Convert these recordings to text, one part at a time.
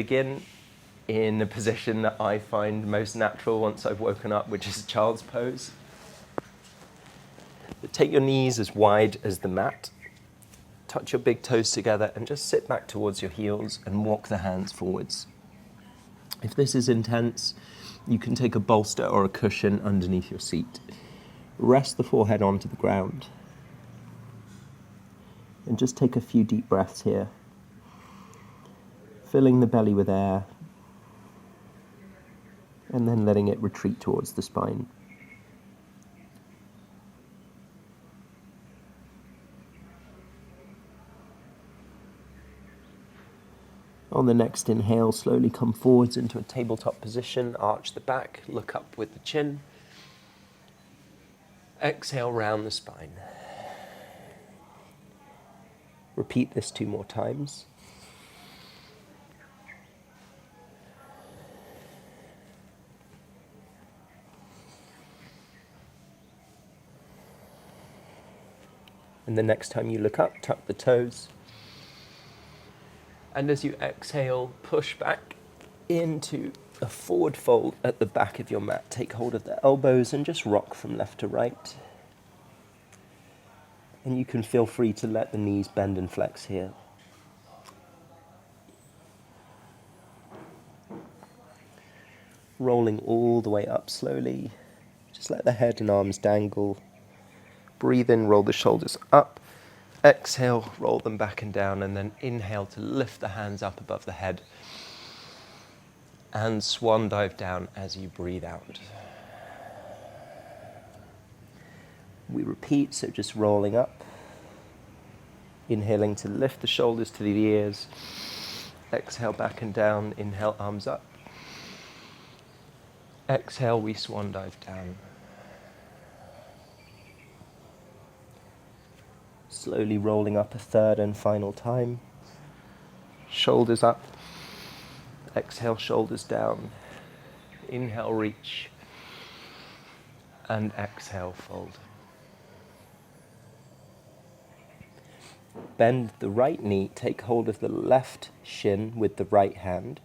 begin in a position that I find most natural once I've woken up, which is child's pose. But take your knees as wide as the mat, touch your big toes together, and just sit back towards your heels and walk the hands forwards. If this is intense, you can take a bolster or a cushion underneath your seat. Rest the forehead onto the ground. And just take a few deep breaths here, filling the belly with air, and then letting it retreat towards the spine. On the next inhale, slowly come forwards into a tabletop position, arch the back, look up with the chin. Exhale, round the spine. Repeat this 2 more times. And the next time you look up, tuck the toes. And as you exhale, push back into a forward fold at the back of your mat. Take hold of the elbows and just rock from left to right. And you can feel free to let the knees bend and flex here. Rolling all the way up slowly. Just let the head and arms dangle. Breathe in, roll the shoulders up. Exhale, roll them back and down, and then inhale to lift the hands up above the head. And swan dive down as you breathe out. We repeat, so just rolling up. Inhaling to lift the shoulders to the ears. Exhale, back and down. Inhale, arms up. Exhale, we swan dive down. Slowly rolling up a third and final time. Shoulders up. Exhale, shoulders down. Inhale, reach. And exhale, fold. Bend the right knee, take hold of the left shin with the right hand.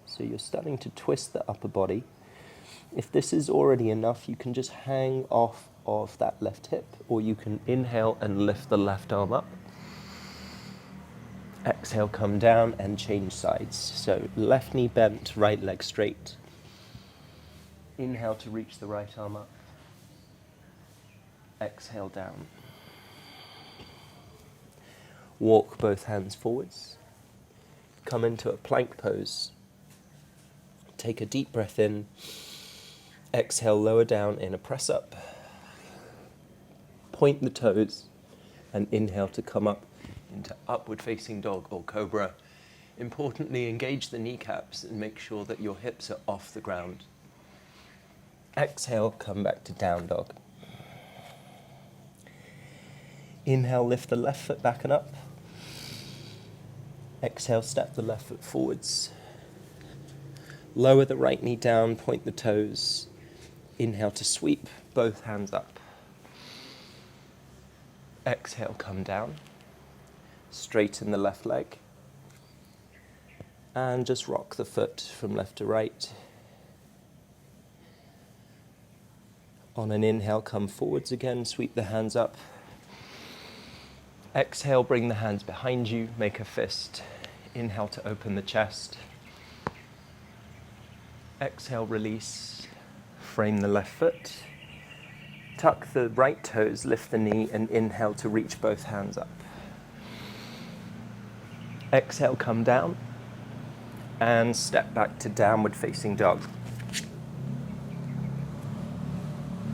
So you're starting to twist the upper body. If this is already enough, you can just hang off of that left hip, or you can inhale and lift the left arm up. Exhale, come down and change sides. So left knee bent, right leg straight. Inhale to reach the right arm up. Exhale, down. Walk both hands forwards. Come into a plank pose. Take a deep breath in. Exhale, lower down in a press up. Point the toes and inhale to come up into upward facing dog or cobra. Importantly, engage the kneecaps and make sure that your hips are off the ground. Exhale, come back to down dog. Inhale, lift the left foot back and up. Exhale, step the left foot forwards. Lower the right knee down, point the toes. Inhale to sweep, both hands up. Exhale, come down. Straighten the left leg. And just rock the foot from left to right. On an inhale, come forwards again, sweep the hands up. Exhale, bring the hands behind you, make a fist. Inhale to open the chest. Exhale, release. Frame the left foot. Tuck the right toes, lift the knee, and inhale to reach both hands up. Exhale, come down. And step back to downward facing dog.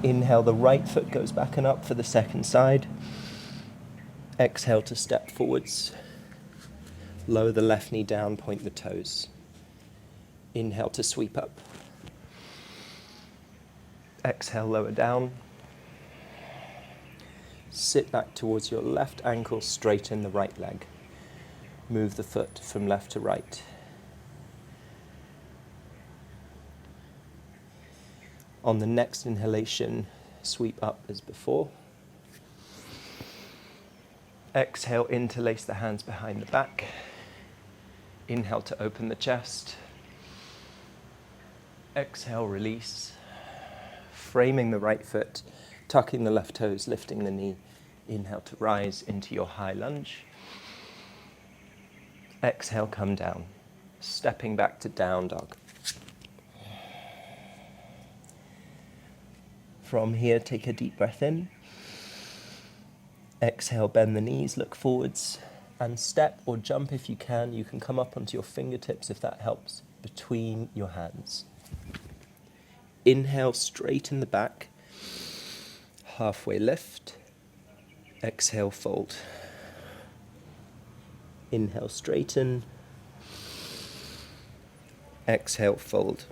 Inhale, the right foot goes back and up for the second side. Exhale to step forwards. Lower the left knee down, point the toes. Inhale to sweep up. Exhale, lower down. Sit back towards your left ankle, straighten the right leg. Move the foot from left to right. On the next inhalation, sweep up as before. Exhale, interlace the hands behind the back. Inhale to open the chest. Exhale, release. Framing the right foot, tucking the left toes, lifting the knee. Inhale to rise into your high lunge. Exhale, come down. Stepping back to down dog. From here, take a deep breath in. Exhale, bend the knees, look forwards, and step or jump if you can. You can come up onto your fingertips if that helps, between your hands. Inhale, straighten the back. Halfway lift. Exhale, fold. Inhale, straighten. Exhale, fold.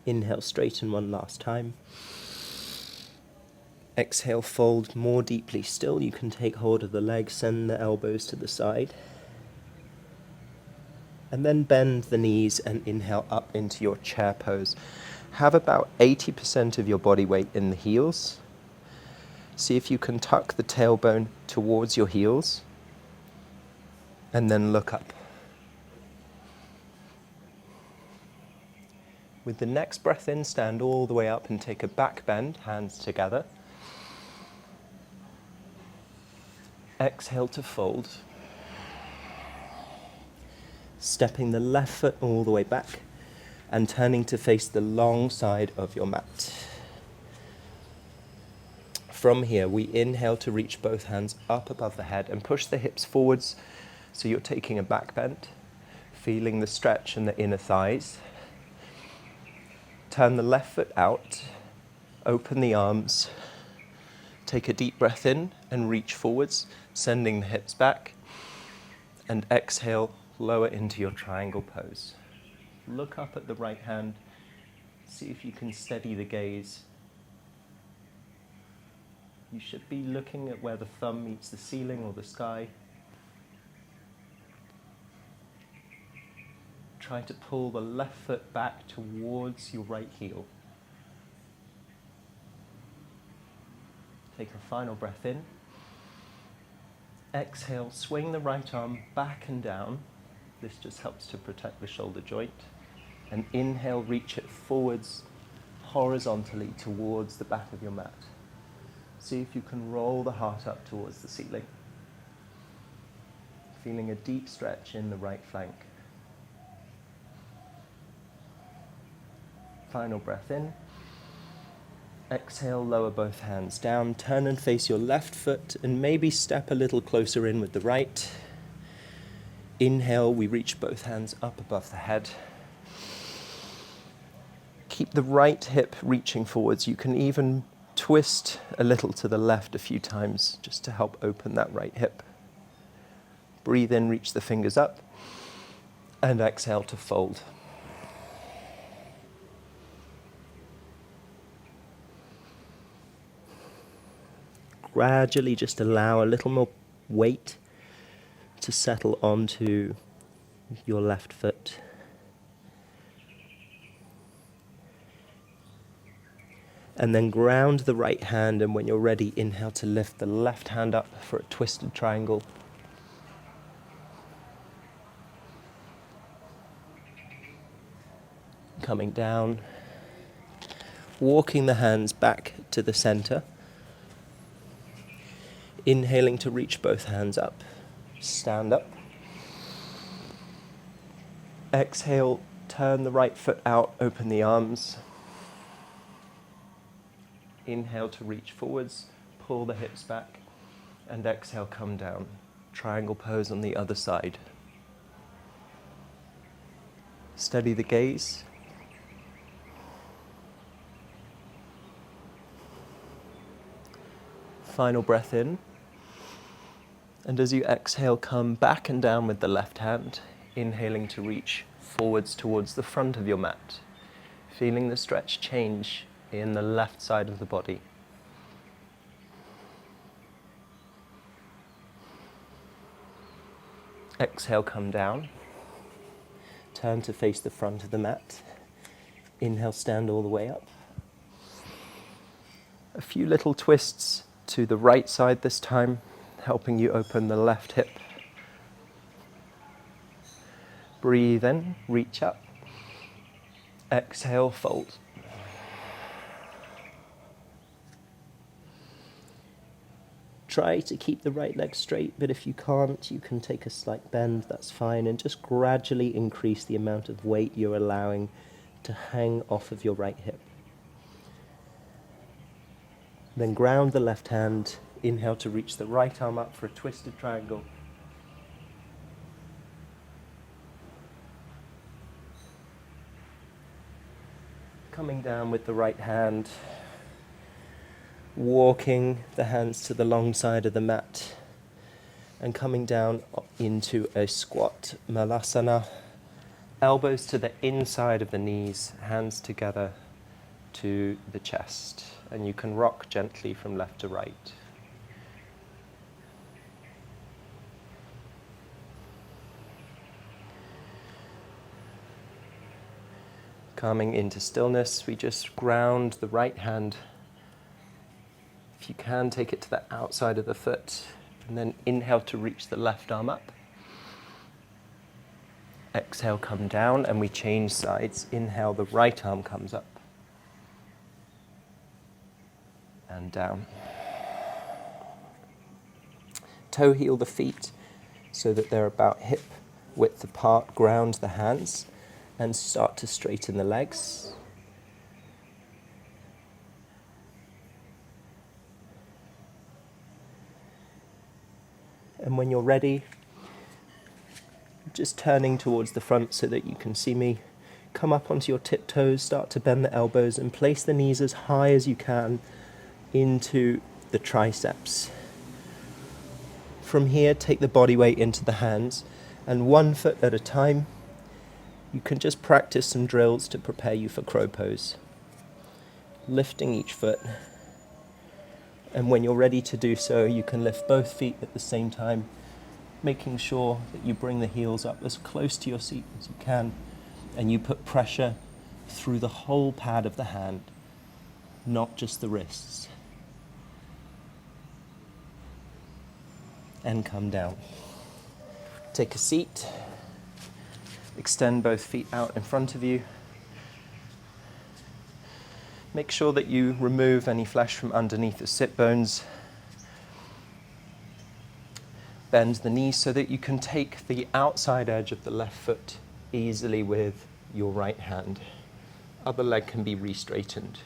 Inhale, straighten one last time. Exhale, fold more deeply still. You can take hold of the legs, send the elbows to the side. And then bend the knees and inhale up into your chair pose. Have about 80% of your body weight in the heels. See if you can tuck the tailbone towards your heels. And then look up. With the next breath in, stand all the way up and take a back bend, hands together. Exhale to fold. Stepping the left foot all the way back and turning to face the long side of your mat. From here, we inhale to reach both hands up above the head and push the hips forwards so you're taking a back bend, feeling the stretch in the inner thighs. Turn the left foot out, open the arms, take a deep breath in and reach forwards, sending the hips back, and exhale, lower into your triangle pose. Look up at the right hand, see if you can steady the gaze. You should be looking at where the thumb meets the ceiling or the sky. Try to pull the left foot back towards your right heel. Take a final breath in. Exhale, swing the right arm back and down. This just helps to protect the shoulder joint. And inhale, reach it forwards, horizontally towards the back of your mat. See if you can roll the heart up towards the ceiling. Feeling a deep stretch in the right flank. Final breath in. Exhale, lower both hands down. Turn and face your left foot and maybe step a little closer in with the right. Inhale, we reach both hands up above the head. Keep the right hip reaching forwards. You can even twist a little to the left a few times just to help open that right hip. Breathe in, reach the fingers up, and exhale to fold. Gradually just allow a little more weight to settle onto your left foot. And then ground the right hand, and when you're ready, inhale to lift the left hand up for a twisted triangle. Coming down, walking the hands back to the center. Inhaling to reach both hands up. Stand up. Exhale, turn the right foot out, open the arms. Inhale to reach forwards, pull the hips back, and exhale, come down. Triangle pose on the other side. Steady the gaze. Final breath in. And as you exhale, come back and down with the left hand, inhaling to reach forwards towards the front of your mat, feeling the stretch change in the left side of the body. Exhale, come down. Turn to face the front of the mat. Inhale, stand all the way up. A few little twists to the right side this time, helping you open the left hip. Breathe in, reach up. Exhale, fold. Try to keep the right leg straight, but if you can't, you can take a slight bend, that's fine, and just gradually increase the amount of weight you're allowing to hang off of your right hip. Then ground the left hand, inhale to reach the right arm up for a twisted triangle. Coming down with the right hand, walking the hands to the long side of the mat, and coming down into a squat malasana. Elbows to the inside of the knees, hands together to the chest. And you can rock gently from left to right. Coming into stillness, we just ground the right hand. If you can, take it to the outside of the foot, and then inhale to reach the left arm up. Exhale, come down, and we change sides. Inhale, the right arm comes up. And down. Toe heel the feet so that they're about hip width apart. Ground the hands and start to straighten the legs. And when you're ready, just turning towards the front so that you can see me. Come up onto your tiptoes, start to bend the elbows and place the knees as high as you can into the triceps. From here, take the body weight into the hands, and 1 foot at a time, you can just practice some drills to prepare you for crow pose. Lifting each foot, and when you're ready to do so, you can lift both feet at the same time, making sure that you bring the heels up as close to your seat as you can, and you put pressure through the whole pad of the hand, not just the wrists. And come down. Take a seat. Extend both feet out in front of you. Make sure that you remove any flesh from underneath the sit bones. Bend the knees so that you can take the outside edge of the left foot easily with your right hand. Other leg can be re-straightened.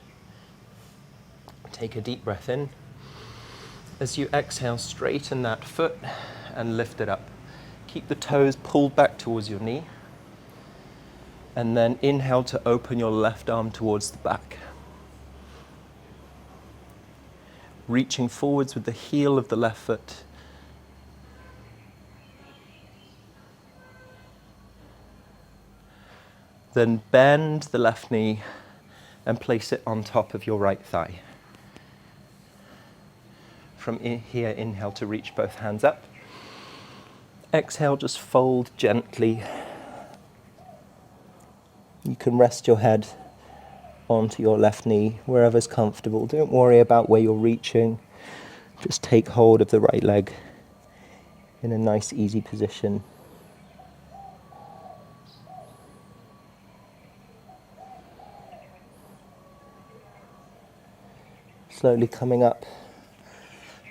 Take a deep breath in. As you exhale, straighten that foot and lift it up. Keep the toes pulled back towards your knee. And then inhale to open your left arm towards the back. Reaching forwards with the heel of the left foot. Then bend the left knee and place it on top of your right thigh. From here, inhale to reach both hands up. Exhale, just fold gently. You can rest your head onto your left knee, wherever's comfortable. Don't worry about where you're reaching. Just take hold of the right leg in a nice, easy position. Slowly coming up.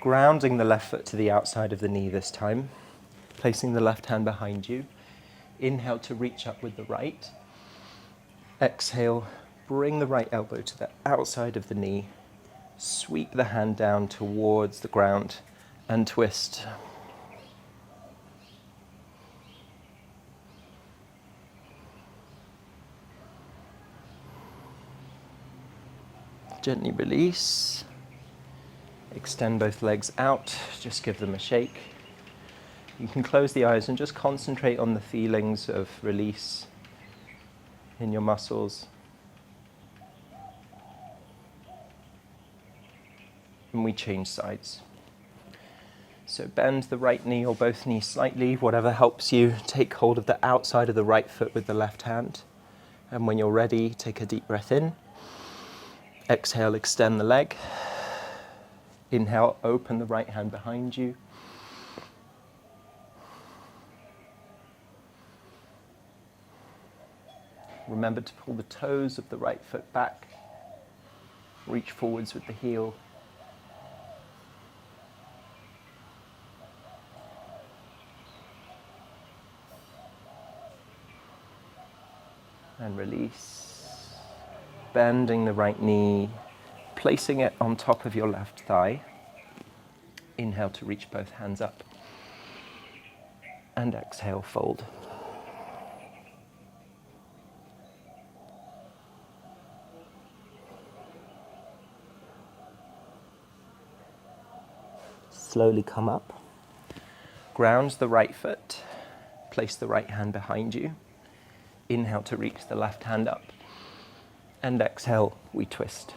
Grounding the left foot to the outside of the knee this time, placing the left hand behind you. Inhale to reach up with the right. Exhale, bring the right elbow to the outside of the knee. Sweep the hand down towards the ground and twist. Gently release. Extend both legs out, just give them a shake. You can close the eyes and just concentrate on the feelings of release in your muscles. And we change sides. So bend the right knee or both knees slightly, whatever helps you. Take hold of the outside of the right foot with the left hand. And when you're ready, take a deep breath in. Exhale, extend the leg. Inhale, open the right hand behind you. Remember to pull the toes of the right foot back. Reach forwards with the heel. And release. Bending the right knee, placing it on top of your left thigh. Inhale to reach both hands up. And exhale, fold. Slowly come up. Ground the right foot. Place the right hand behind you. Inhale to reach the left hand up. And exhale, we twist.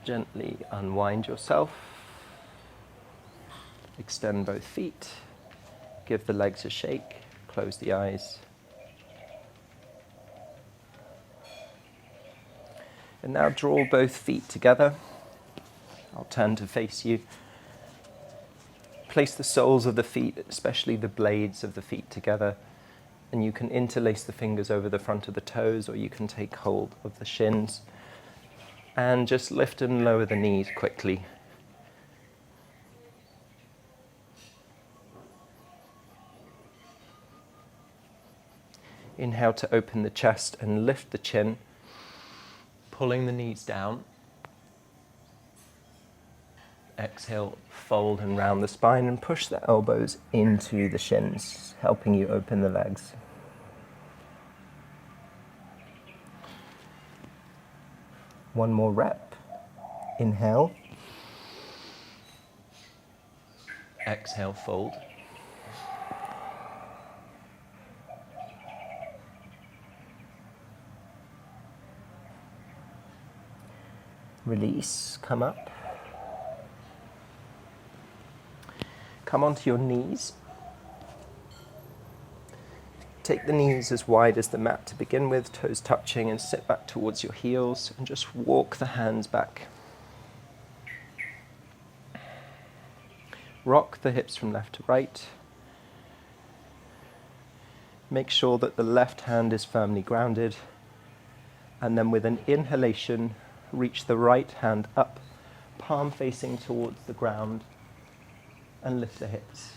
Gently unwind yourself. Extend both feet. Give the legs a shake. Close the eyes. And now draw both feet together. I'll turn to face you. Place the soles of the feet, especially the blades of the feet, together. And you can interlace the fingers over the front of the toes, or you can take hold of the shins. And just lift and lower the knees quickly. Inhale to open the chest and lift the chin, pulling the knees down. Exhale, fold and round the spine and push the elbows into the shins, helping you open the legs. One more rep. Inhale. Exhale, fold. Release, come up. Come onto your knees. Take the knees as wide as the mat to begin with, toes touching, and sit back towards your heels and just walk the hands back. Rock the hips from left to right. Make sure that the left hand is firmly grounded. And then with an inhalation, reach the right hand up, palm facing towards the ground, and lift the hips.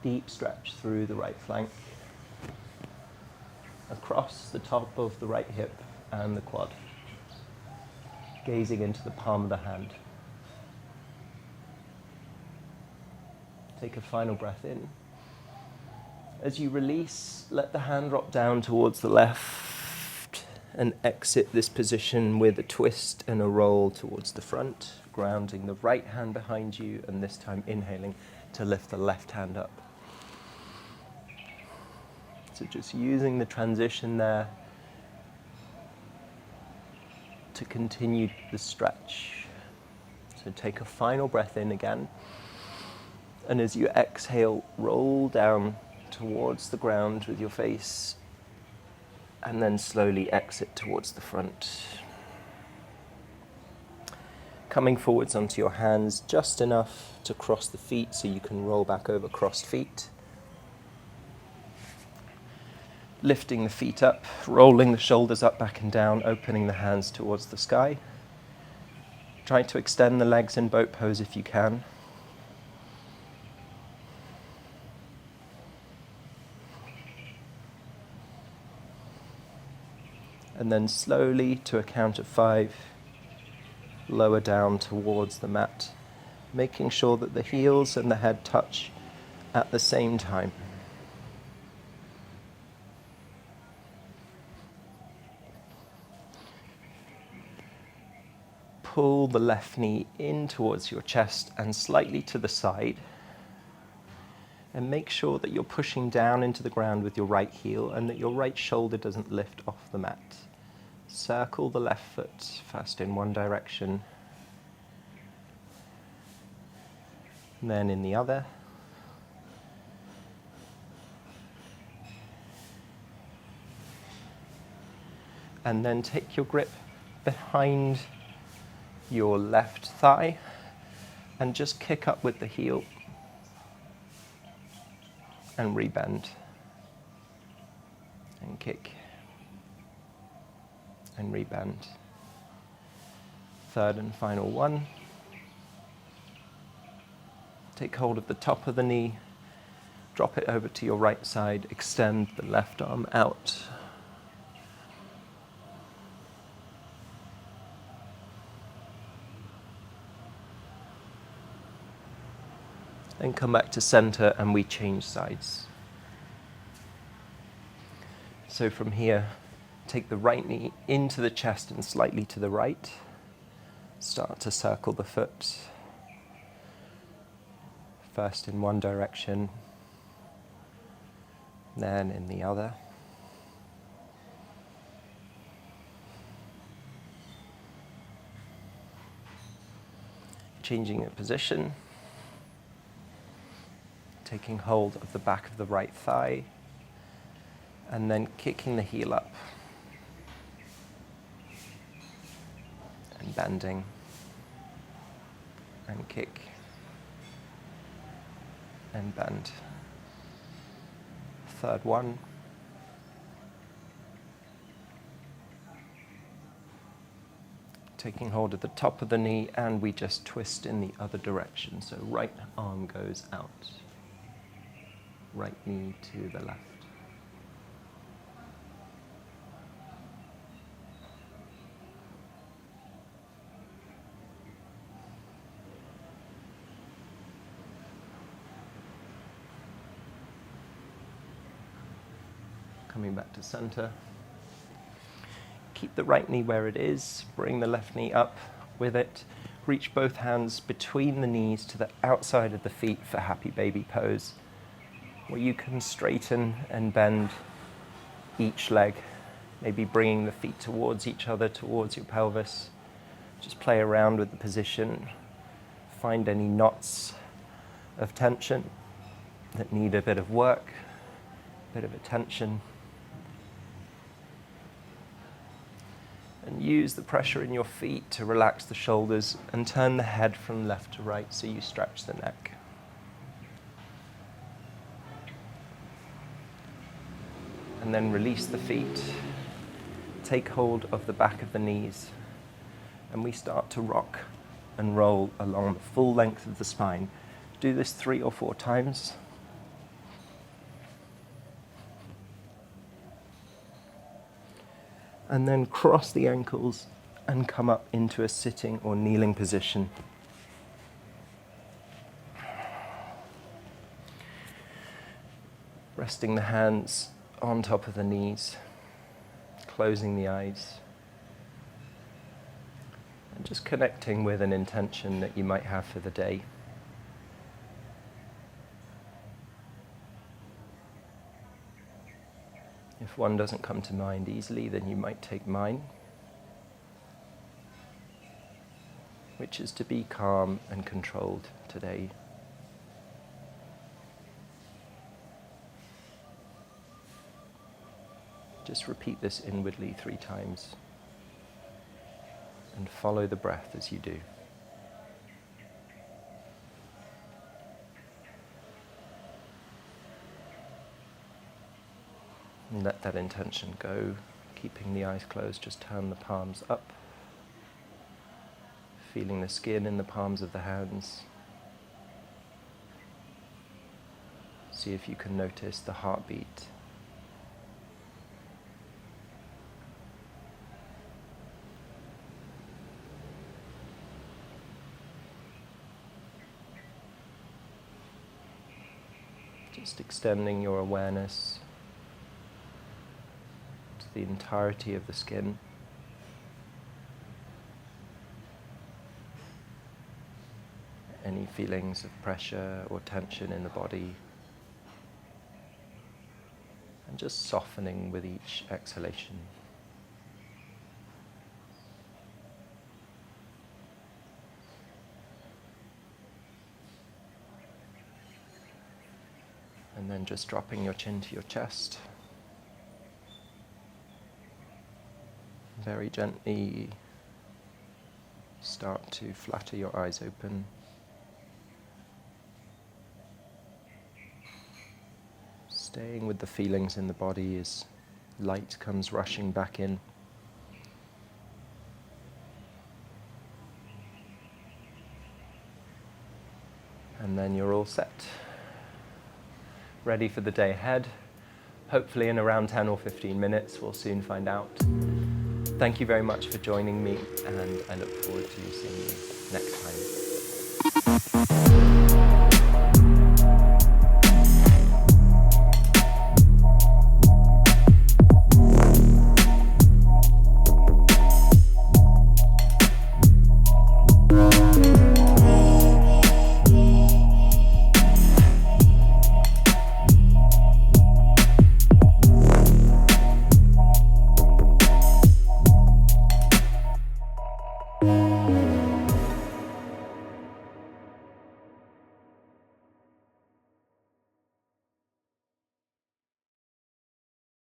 Deep stretch through the right flank, across the top of the right hip and the quad, gazing into the palm of the hand. Take a final breath in. As you release, let the hand drop down towards the left and exit this position with a twist and a roll towards the front, grounding the right hand behind you, and this time inhaling to lift the left hand up. So just using the transition there to continue the stretch. So take a final breath in again. And as you exhale, roll down towards the ground with your face, and then slowly exit towards the front. Coming forwards onto your hands just enough to cross the feet so you can roll back over crossed feet. Lifting the feet up, rolling the shoulders up, back and down, opening the hands towards the sky. Try to extend the legs in boat pose if you can. And then slowly, to a count of 5, lower down towards the mat, making sure that the heels and the head touch at the same time. Pull the left knee in towards your chest and slightly to the side. And make sure that you're pushing down into the ground with your right heel and that your right shoulder doesn't lift off the mat. Circle the left foot first in one direction, and then in the other. And then take your grip behind your left thigh and just kick up with the heel and rebend and kick and rebend. Third and final one. Take hold of the top of the knee, drop it over to your right side, extend the left arm out. Then come back to center and we change sides. So from here, take the right knee into the chest and slightly to the right. Start to circle the foot. First in one direction, then in the other. Changing your position. Taking hold of the back of the right thigh and then kicking the heel up and bending and kick and bend. Third one. Taking hold of the top of the knee and we just twist in the other direction. So right arm goes out. Right knee to the left. Coming back to center. Keep the right knee where it is. Bring the left knee up with it. Reach both hands between the knees to the outside of the feet for happy baby pose, where you can straighten and bend each leg, maybe bringing the feet towards each other, towards your pelvis. Just play around with the position. Find any knots of tension that need a bit of work, a bit of attention. And use the pressure in your feet to relax the shoulders and turn the head from left to right so you stretch the neck. And then release the feet. Take hold of the back of the knees. And we start to rock and roll along the full length of the spine. Do this 3 or 4 times. And then cross the ankles and come up into a sitting or kneeling position. Resting the hands on top of the knees, closing the eyes, and just connecting with an intention that you might have for the day. If one doesn't come to mind easily, then you might take mine, which is to be calm and controlled today. Just repeat this inwardly 3 times and follow the breath as you do. And let that intention go, keeping the eyes closed. Just turn the palms up, feeling the skin in the palms of the hands. See if you can notice the heartbeat. Just extending your awareness to the entirety of the skin. Any feelings of pressure or tension in the body. And just softening with each exhalation. And then just dropping your chin to your chest. Very gently start to flutter your eyes open. Staying with the feelings in the body as light comes rushing back in. And then you're all set. Ready for the day ahead. Hopefully in around 10 or 15 minutes, we'll soon find out. Thank you very much for joining me, and I look forward to seeing you next time.